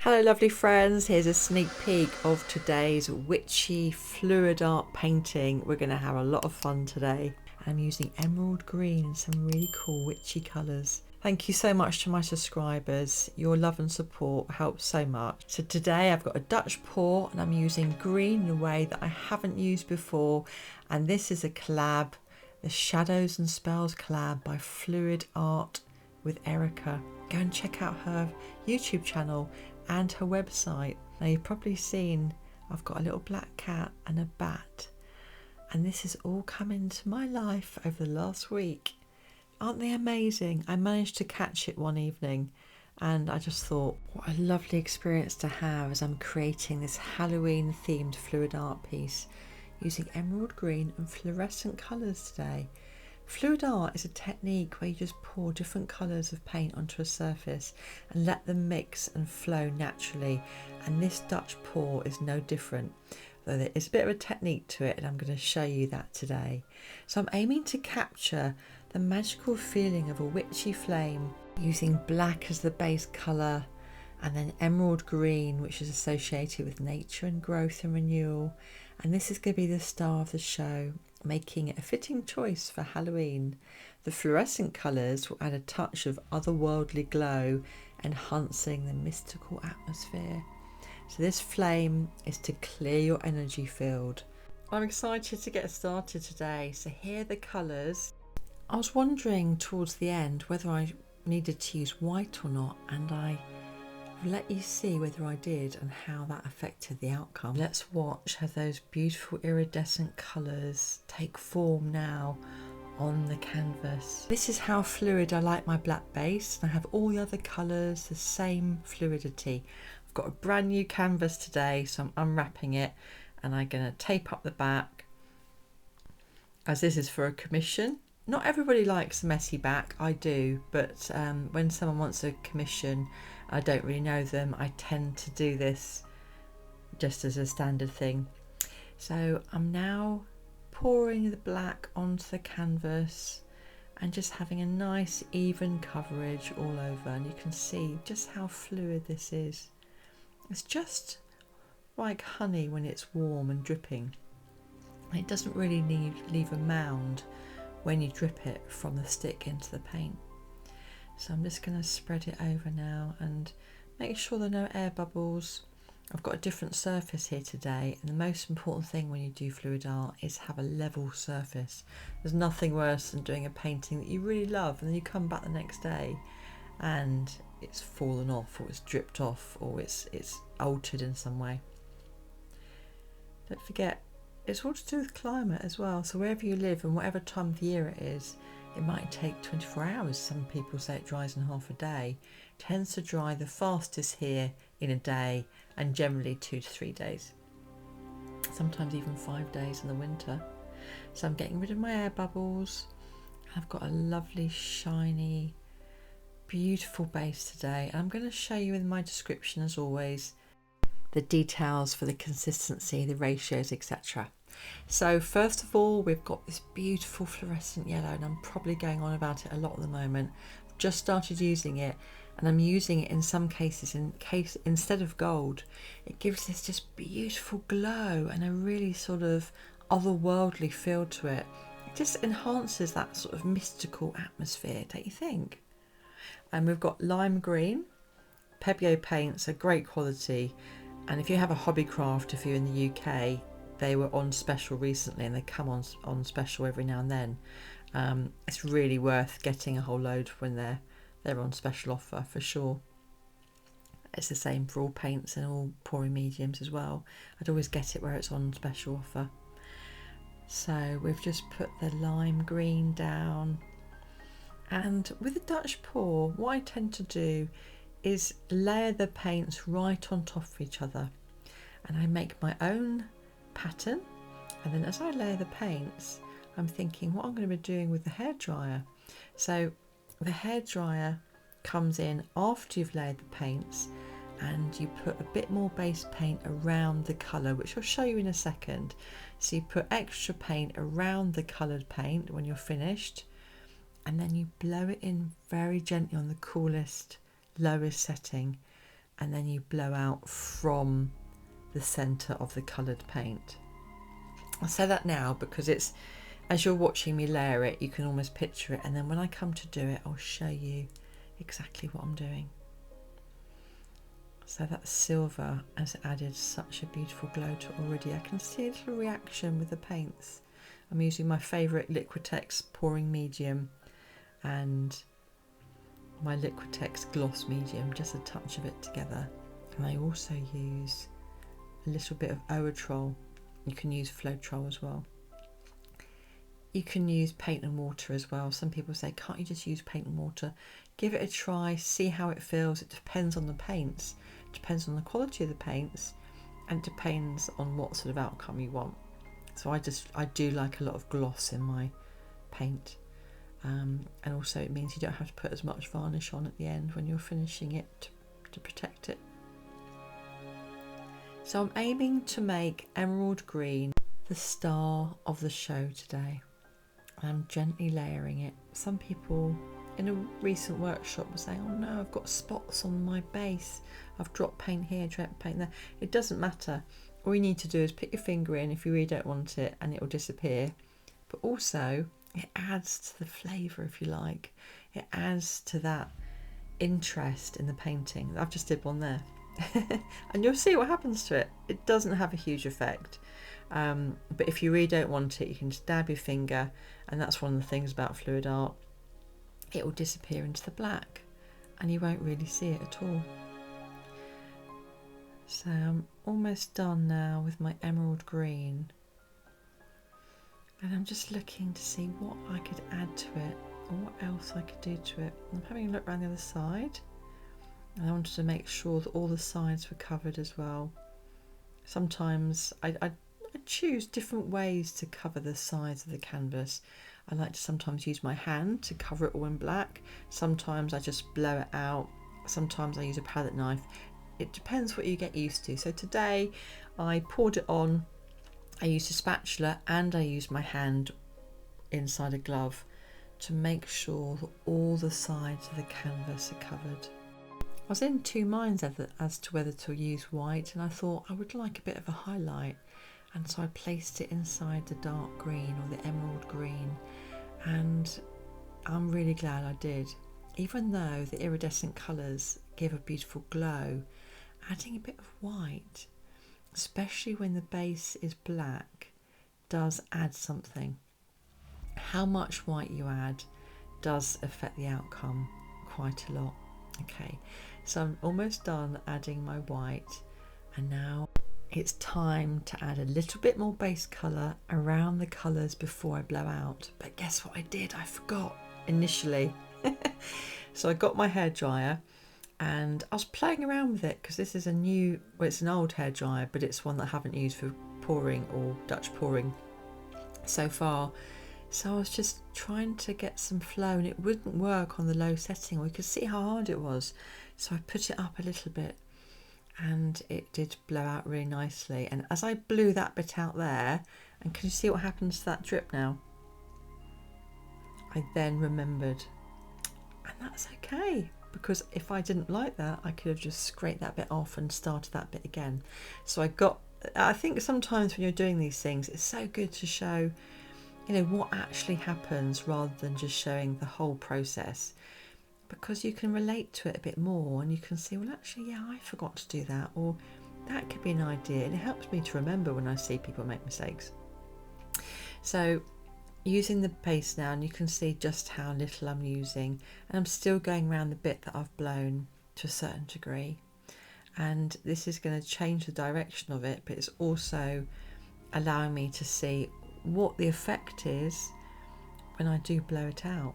Hello lovely friends, here's a sneak peek of today's witchy fluid art painting. We're going to have a lot of fun today. I'm using emerald green and some really cool witchy colours. Thank you so much to my subscribers. Your love and support helps so much. So today I've got a Dutch pour and I'm using green in a way that I haven't used before, and this is a collab, the Shadows and Spells collab by Fluid Art with Erika. Go and check out her YouTube channel and her website. Now you've probably seen I've got a little black cat and a bat, and this has all come into my life over the last week. Aren't they amazing? I managed to catch it one evening and I just thought what a lovely experience to have as I'm creating this Halloween themed fluid art piece using emerald green and fluorescent colours today. Fluid art is a technique where you just pour different colours of paint onto a surface and let them mix and flow naturally, and this Dutch pour is no different, though there is a bit of a technique to it and I'm going to show you that today. So I'm aiming to capture the magical feeling of a witchy flame using black as the base colour, and then emerald green, which is associated with nature and growth and renewal, and this is going to be the star of the show, making it a fitting choice for Halloween. The fluorescent colours will add a touch of otherworldly glow, enhancing the mystical atmosphere. So this flame is to clear your energy field. I'm excited to get started today. So here are the colours. I was wondering towards the end whether I needed to use white or not, and I let you see whether I did and how that affected the outcome. Let's watch how those beautiful iridescent colours take form now on the canvas. This is how fluid I like my black base, and I have all the other colours the same fluidity. I've got a brand new canvas today, so I'm unwrapping it and I'm going to tape up the back, as this is for a commission. Not everybody likes a messy back, I do, but when someone wants a commission, I don't really know them, I tend to do this just as a standard thing. So I'm now pouring the black onto the canvas and just having a nice even coverage all over, and you can see just how fluid this is. It's just like honey when it's warm and dripping. It doesn't really leave a mound when you drip it from the stick into the paint. So I'm just going to spread it over now and make sure there are no air bubbles. I've got a different surface here today, and the most important thing when you do fluid art is have a level surface. There's nothing worse than doing a painting that you really love and then you come back the next day and it's fallen off, or it's dripped off, or it's altered in some way. Don't forget, it's all to do with climate as well. So wherever you live and whatever time of the year it is, it might take 24 hours. Some people say it dries in half a day. It tends to dry the fastest here in a day, and generally 2 to 3 days. Sometimes even 5 days in the winter. So I'm getting rid of my air bubbles. I've got a lovely, shiny, beautiful base today. And I'm going to show you in my description, as always, the details for the consistency, the ratios, etc. So first of all, we've got this beautiful fluorescent yellow, and I'm probably going on about it a lot at the moment. I've just started using it, and I'm using it in some cases instead of gold. It gives this just beautiful glow and a really sort of otherworldly feel to it. It just enhances that sort of mystical atmosphere, don't you think? And we've got lime green. Pebeo paints are great quality, and if you have a Hobbycraft, if you're in the UK, they were on special recently and they come on special every now and then. It's really worth getting a whole load when they're on special offer, for sure. It's the same for all paints and all pouring mediums as well. I'd always get it where it's on special offer. So we've just put the lime green down, and with the Dutch pour, what I tend to do is layer the paints right on top of each other, and I make my own pattern, and then as I layer the paints, I'm thinking what I'm going to be doing with the hairdryer. So the hairdryer comes in after you've layered the paints, and you put a bit more base paint around the colour, which I'll show you in a second. So you put extra paint around the coloured paint when you're finished, and then you blow it in very gently on the coolest, lowest setting, and then you blow out from the center of the colored paint. I'll say that now because it's, as you're watching me layer it, you can almost picture it, and then when I come to do it, I'll show you exactly what I'm doing. So that silver has added such a beautiful glow to it already. I can see a little reaction with the paints. I'm using my favourite Liquitex pouring medium and my Liquitex gloss medium, just a touch of it together. And I also use a little bit of Owatrol. You can use Floetrol as well. You can use paint and water as well. Some people say, can't you just use paint and water? Give it a try, see how it feels. It depends on the paints, it depends on the quality of the paints, and it depends on what sort of outcome you want. So I do like a lot of gloss in my paint. And also it means you don't have to put as much varnish on at the end when you're finishing it to protect it. So I'm aiming to make emerald green the star of the show today. I'm gently layering it. Some people in a recent workshop were saying, oh no, I've got spots on my base. I've dropped paint here, dropped paint there. It doesn't matter. All you need to do is put your finger in if you really don't want it and it will disappear. But also it adds to the flavour, if you like. It adds to that interest in the painting. I've just did one there. And you'll see what happens to it. It doesn't have a huge effect. But if you really don't want it, you can just dab your finger, and that's one of the things about fluid art. It will disappear into the black and you won't really see it at all. So I'm almost done now with my emerald green, and I'm just looking to see what I could add to it or what else I could do to it. I'm having a look around the other side, and I wanted to make sure that all the sides were covered as well. Sometimes I choose different ways to cover the sides of the canvas. I like to sometimes use my hand to cover it all in black. Sometimes I just blow it out. Sometimes I use a palette knife. It depends what you get used to. So today I poured it on. I used a spatula and I used my hand inside a glove to make sure that all the sides of the canvas are covered. I was in two minds as to whether to use white, and I thought I would like a bit of a highlight, and so I placed it inside the dark green or the emerald green, and I'm really glad I did. Even though the iridescent colours give a beautiful glow, adding a bit of white, especially when the base is black, does add something. How much white you add does affect the outcome quite a lot. Okay, so I'm almost done adding my white, and now it's time to add a little bit more base colour around the colours before I blow out. But guess what I did? I forgot initially. So I got my hairdryer and I was playing around with it because this is it's an old hairdryer, but it's one that I haven't used for pouring or Dutch pouring so far. So I was just trying to get some flow, and it wouldn't work on the low setting. We could see how hard it was. So I put it up a little bit, and it did blow out really nicely. And as I blew that bit out there, and can you see what happens to that drip now? I then remembered, and that's okay, because if I didn't like that, I could have just scraped that bit off and started that bit again. So I think sometimes when you're doing these things, it's so good to show, you know, what actually happens rather than just showing the whole process, because you can relate to it a bit more and you can see, well, actually, yeah, I forgot to do that, or that could be an idea, and it helps me to remember when I see people make mistakes. So using the base now, and you can see just how little I'm using, and I'm still going around the bit that I've blown to a certain degree, and this is going to change the direction of it, but it's also allowing me to see what the effect is when I do blow it out.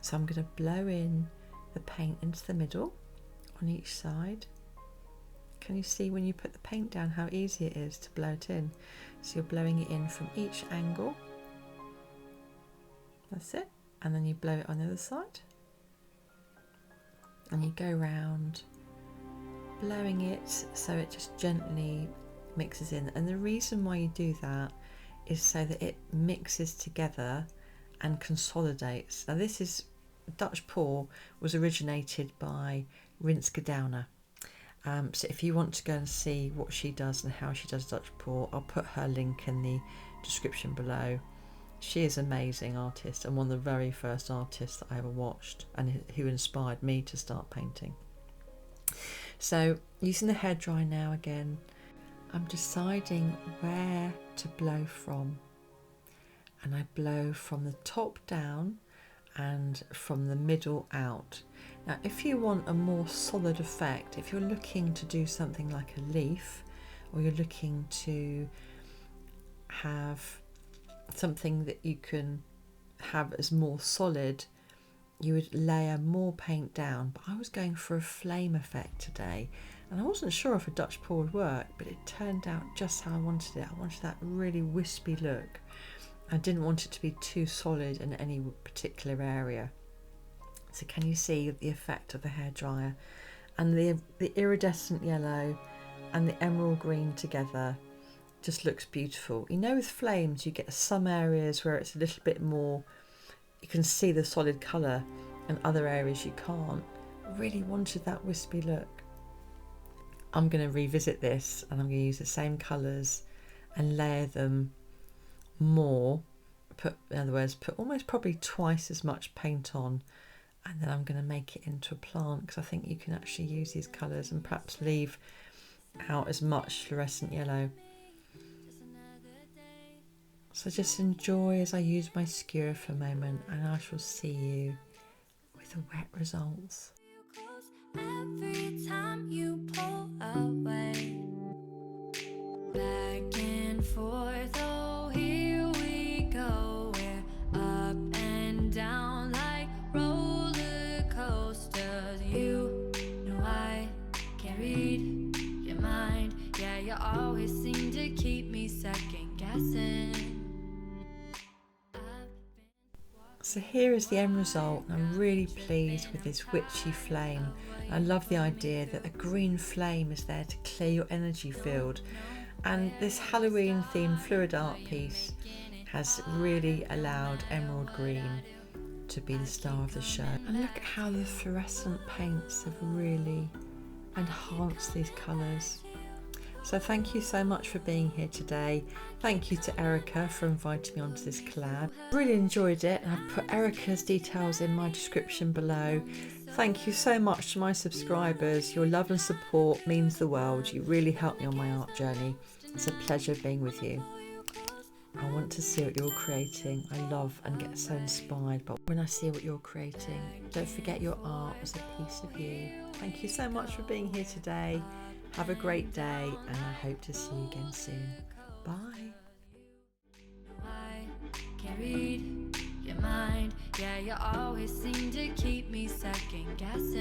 So I'm going to blow in the paint into the middle on each side. Can you see when you put the paint down how easy it is to blow it in? So you're blowing it in from each angle. That's it. And then you blow it on the other side. And you go round blowing it so it just gently mixes in. And the reason why you do that is so that it mixes together and consolidates. Now Dutch pour was originated by Rinske, So if you want to go and see what she does and how she does Dutch pour, I'll put her link in the description below. She is an amazing artist and one of the very first artists that I ever watched and who inspired me to start painting. So using the hairdryer now again, I'm deciding where to blow from. And I blow from the top down and from the middle out. Now if you want a more solid effect, if you're looking to do something like a leaf, or you're looking to have something that you can have as more solid, you would layer more paint down. But I was going for a flame effect today and I wasn't sure if a Dutch pour would work, but it turned out just how I wanted it. I wanted that really wispy look. I didn't want it to be too solid in any particular area. So can you see the effect of the hairdryer and the iridescent yellow and the emerald green together just looks beautiful. You know, with flames you get some areas where it's a little bit more, you can see the solid colour, and other areas you can't. I really wanted that wispy look. I'm going to revisit this and I'm going to use the same colours and layer them more, in other words, put almost probably twice as much paint on, and then I'm going to make it into a plant, because I think you can actually use these colours and perhaps leave out as much fluorescent yellow. So just enjoy as I use my skewer for a moment, and I shall see you with the wet results. Every time you pull away, back and forth, oh here we go, we're up and down like roller coasters. You know I can't read your mind, yeah, you always seem to keep me second guessing. So here is the end result. I'm really pleased with this witchy flame. I love the idea that a green flame is there to clear your energy field, and this Halloween themed fluid art piece has really allowed emerald green to be the star of the show. And look at how the fluorescent paints have really enhanced these colours. So thank you so much for being here today. Thank you to Erika for inviting me onto this collab. Really enjoyed it, and I've put Erika's details in my description below. Thank you so much to my subscribers. Your love and support means the world. You really help me on my art journey. It's a pleasure being with you. I want to see what you're creating. I love and get so inspired by when I see what you're creating. Don't forget your art is a piece of you. Thank you so much for being here today. Have a great day, and I hope to see you again soon. Bye. I can't read your mind, yeah, you always seem to keep me second guessing.